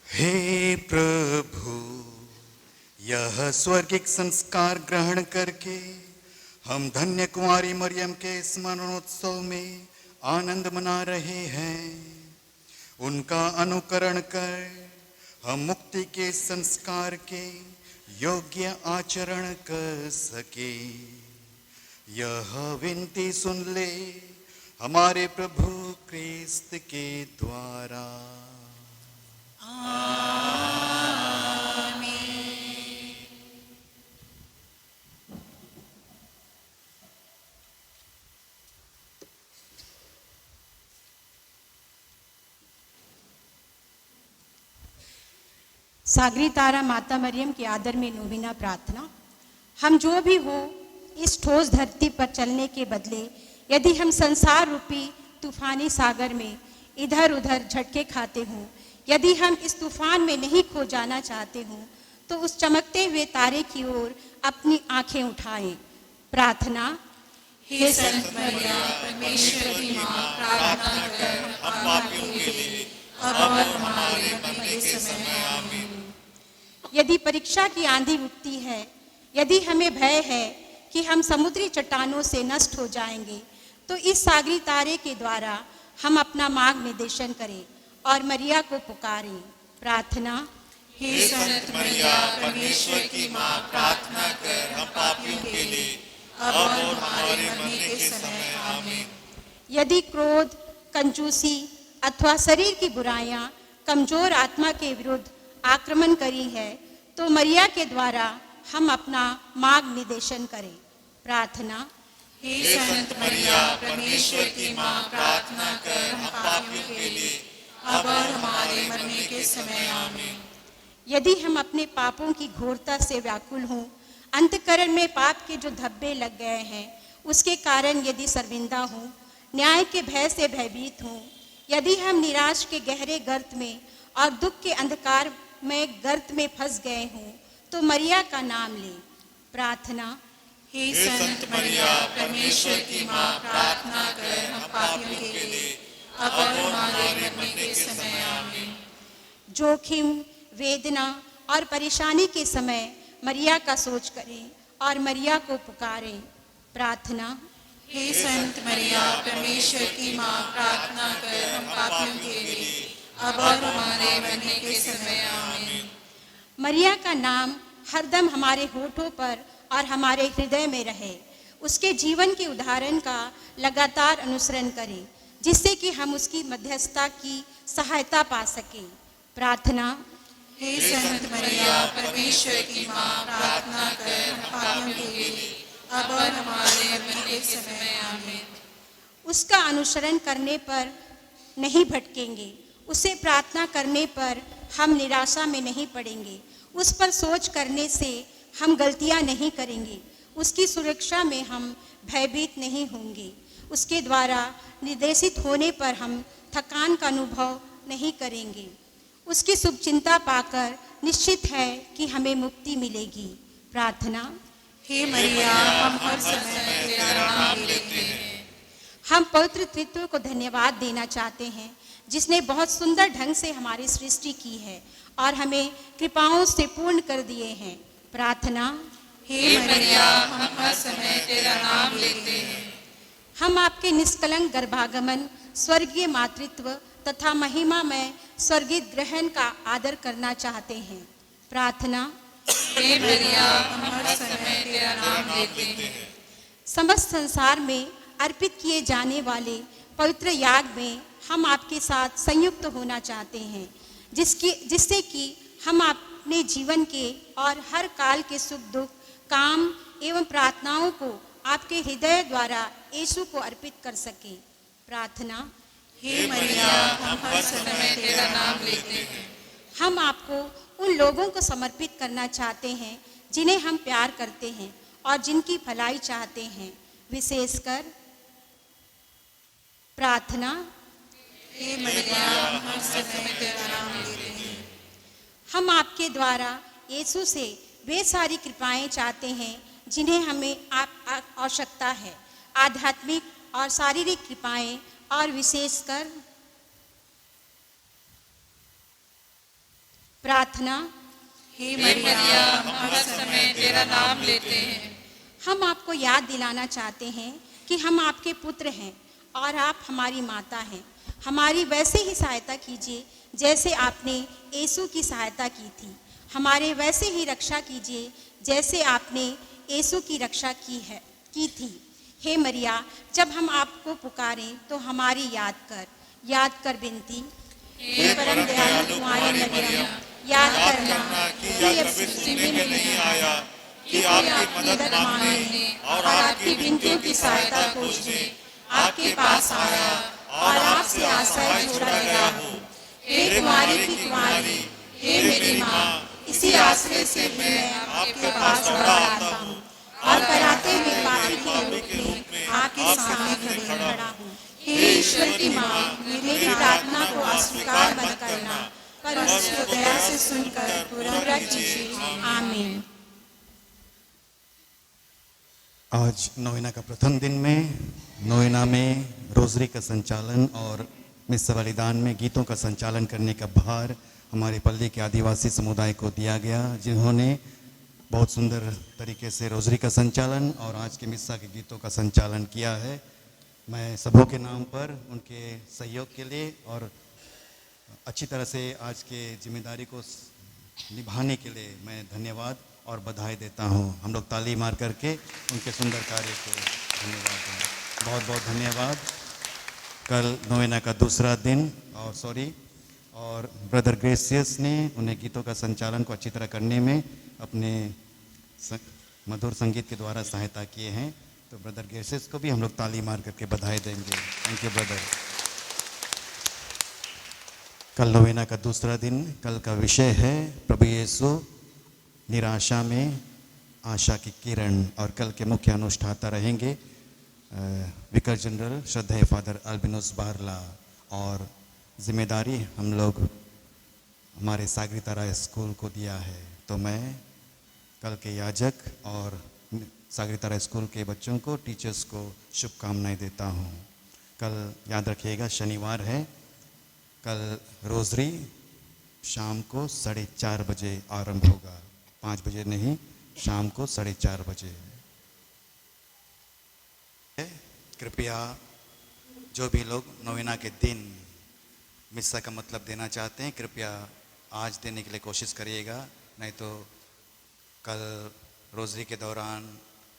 हे प्रभु, यह स्वर्गिक संस्कार ग्रहण करके हम धन्य कुमारी मरियम के स्मरणोत्सव में आनंद मना रहे हैं। उनका अनुकरण कर हम मुक्ति के संस्कार के योग्य आचरण कर सके। यह विनती सुन ले हमारे प्रभु क्रिस्त के द्वारा। सागरी तारा माता मरियम के आदर में नोविना प्रार्थना। हम जो भी हो इस ठोस धरती पर चलने के बदले यदि हम संसार रूपी तूफानी सागर में इधर उधर झटके खाते हों, यदि हम इस तूफान में नहीं खो जाना चाहते हों, तो उस चमकते हुए तारे की ओर अपनी आंखें उठाएं। प्रार्थना। हे संत मरिया परमेश्वर की मां, प्रार्थना कर हम पापियों के लिए अब और हमारे मरने के समय आमीन। यदि परीक्षा की आंधी उठती है, यदि हमें भय है कि हम समुद्री चट्टानों से नष्ट हो जाएंगे, तो इस सागरी तारे के द्वारा हम अपना मार्ग निर्देशन करें और मरिया को पुकारें। प्रार्थना। हे संत मरिया परमेश्वर की मां, प्रार्थना कर हम पापियों के लिए अब और हमारे मरने के समय आमीन। यदि क्रोध, कंजूसी अथवा शरीर की बुराइयां कमजोर आत्मा के विरुद्ध आक्रमण करी है, तो मरिया के द्वारा हम अपना मार्ग निर्देशन करें। प्रार्थना। हे संत मरिया परमेश्वर की मां, प्रार्थना कर हम पापियों के लिए अब और हमारे मरने के समय आमीन। यदि हम अपने पापों की घोरता से व्याकुल हों, अंतःकरण में पाप के जो धब्बे लग गए हैं उसके कारण यदि शर्मिंदा हों, न्याय के भय से भयभीत हों, यदि हम निराश के गहरे गर्त में और दुख के अंधकार में गर्त में फंस गए हों, तो मरिया का नाम लें। प्रार्थना। हे संत मरिया परमेश्वर की मां, प्रार्थना कर हम पापियों के लिए अब और हमारे मरने के समय आमीन। जोखिम, वेदना और परेशानी के समय मरिया का सोच करें और मरिया को पुकारें। प्रार्थना। हे संत मरिया परमेश्वर की मां, प्रार्थना कर हम पापियों के लिए अब और हमारे मरने के समय आमीन। मरिया का नाम हरदम हमारे होठों पर और हमारे हृदय में रहे। उसके जीवन के उदाहरण का लगातार अनुसरण करें, जिससे कि हम उसकी मध्यस्थता की सहायता पा सकें। प्रार्थना। हे संत मरिया परमेश्वर की मां, प्रार्थना कर हम पापियों के लिए अब और हमारे मरने के समय आमीन। उसका अनुसरण करने पर नहीं भटकेंगे, उसे प्रार्थना करने पर हम निराशा में नहीं पड़ेंगे, उस पर सोच करने से हम गलतियां नहीं करेंगे, उसकी सुरक्षा में हम भयभीत नहीं होंगे, उसके द्वारा निर्देशित होने पर हम थकान का अनुभव नहीं करेंगे। उसकी शुभचिंता पाकर निश्चित है कि हमें मुक्ति मिलेगी। प्रार्थना। हे मरिया, हम हर समय तेरा नाम लेते हैं। हम पवित्र त्रित्व को धन्यवाद देना चाहते हैं, जिसने बहुत सुंदर ढंग से हमारी सृष्टि की है और हमें कृपाओं से पूर्ण कर दिए हैं। प्रार्थना। हे मरिया, हम हर समय तेरा नाम लेते हैं। हम आपके निष्कलंक गर्भागमन, स्वर्गीय मातृत्व तथा महिमा में स्वर्गीय ग्रहण का आदर करना चाहते हैं। प्रार्थना। हे मरिया, हम हर समय तेरा नाम लेते हैं। समस्त संसार में अर्पित किए जाने वाले पवित्र याग में हम आपके साथ संयुक्त होना चाहते हैं, जिससे कि हम अपने जीवन के और हर काल के सुख दुख, काम एवं प्रार्थनाओं को आपके हृदय द्वारा यीशु को अर्पित कर सकें। प्रार्थना। हे मरिया, हम हर समय तेरा नाम लेते हैं। हम आपको उन लोगों को समर्पित करना चाहते हैं जिन्हें हम प्यार करते हैं और जिनकी भलाई चाहते हैं, विशेषकर। प्रार्थना। हे मरिया, हम हर समय तेरा नाम लेते हैं। हम आपके द्वारा यीशु से वे सारी कृपाएं चाहते हैं जिन्हें हमें आवश्यकता है, आध्यात्मिक और शारीरिक कृपाएं, और विशेषकर। प्रार्थना। हे मरिया, हम हर समय तेरा नाम लेते हैं। हम आपको याद दिलाना चाहते हैं कि हम आपके पुत्र हैं और आप हमारी माता हैं। हमारी वैसे ही सहायता कीजिए जैसे आपने यीशु की सहायता की थी। हमारे वैसे ही रक्षा कीजिए जैसे आपने यीशु की रक्षा की थी। हे मरिया, जब हम आपको पुकारें तो हमारी याद कर विनती। हे परम दयालु कुमारी मरियम, याद करना कि अब सृष्टि में नहीं आया कि आपकी मदद मांगने और आपकी विनतियों की सहायता खोजने आपके पास आया और आपसे आश्रय छोड़ा गया हूँ। हे कुमारी की कुमारी, हे मेरी माँ, इसी आश्रय से मैं आपके पास दौड़ा आता हूँ और कराते हुए पापी के रूप में आपके सामने खड़ा हूँ। हे ईश्वर की माँ, मेरी प्रार्थना को अस्वीकार मत करना, पर उसको दया से सुनकर पूरा कीजिए। आमीन। आज नोवेना का प्रथम दिन में नोवेना में रोजरी का संचालन और मिस्सा बलिदान में गीतों का संचालन करने का भार हमारे पल्ली के आदिवासी समुदाय को दिया गया, जिन्होंने बहुत सुंदर तरीके से रोजरी का संचालन और आज के मिस्सा के गीतों का संचालन किया है। मैं सबों के नाम पर उनके सहयोग के लिए और अच्छी तरह से आज के जिम्मेदारी को निभाने के लिए मैं धन्यवाद और बधाई देता हूँ। हम लोग ताली मार करके उनके सुंदर कार्य को धन्यवाद दें। बहुत बहुत धन्यवाद। कल नोवेना का दूसरा दिन और ब्रदर ग्रेसियस ने उन्हें गीतों का संचालन को अच्छी तरह करने में अपने मधुर संगीत के द्वारा सहायता किए हैं। तो ब्रदर ग्रेसियस को भी हम लोग ताली मार करके बधाई देंगे। Thank you brother. कल नोवेना का दूसरा दिन। कल का विषय है प्रभु यीशु निराशा में आशा की किरण, और कल के मुख्य अनुष्ठाता रहेंगे विकार जनरल श्रद्धेय फादर अल्बिनोस बारला, और जिम्मेदारी हम लोग हमारे सागरिता राय स्कूल को दिया है। तो मैं कल के याजक और सागरिता राय स्कूल के बच्चों को, टीचर्स को शुभकामनाएं देता हूँ। कल याद रखिएगा शनिवार है। कल रोजरी शाम को 4:30 बजे आरंभ होगा, 5 बजे नहीं, शाम को 4:30 बजे। कृपया जो भी लोग नोवेना के दिन मिस्सा का मतलब देना चाहते हैं, कृपया आज देने के लिए कोशिश करिएगा, नहीं तो कल रोजरी के दौरान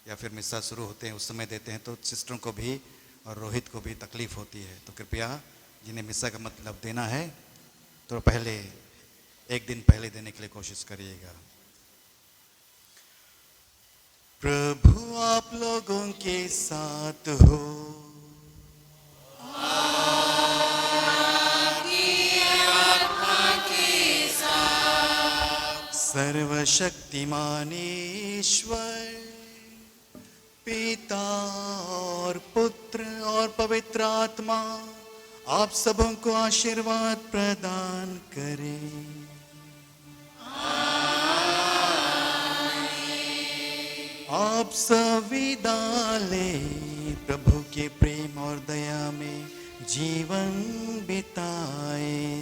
या फिर मिस्सा शुरू होते हैं उस समय देते हैं तो सिस्टरों को भी और रोहित को भी तकलीफ होती है। तो कृपया जिन्हें मिस्सा का मतलब देना है तो पहले एक दिन पहले देने के लिए कोशिश करिएगा। प्रभु आप लोगों के साथ हो। सर्वशक्तिमान ईश्वर पिता और पुत्र और पवित्र आत्मा आप सबों को आशीर्वाद प्रदान करे। आप संविदा ले, प्रभु के प्रेम और दया में जीवन बिताए।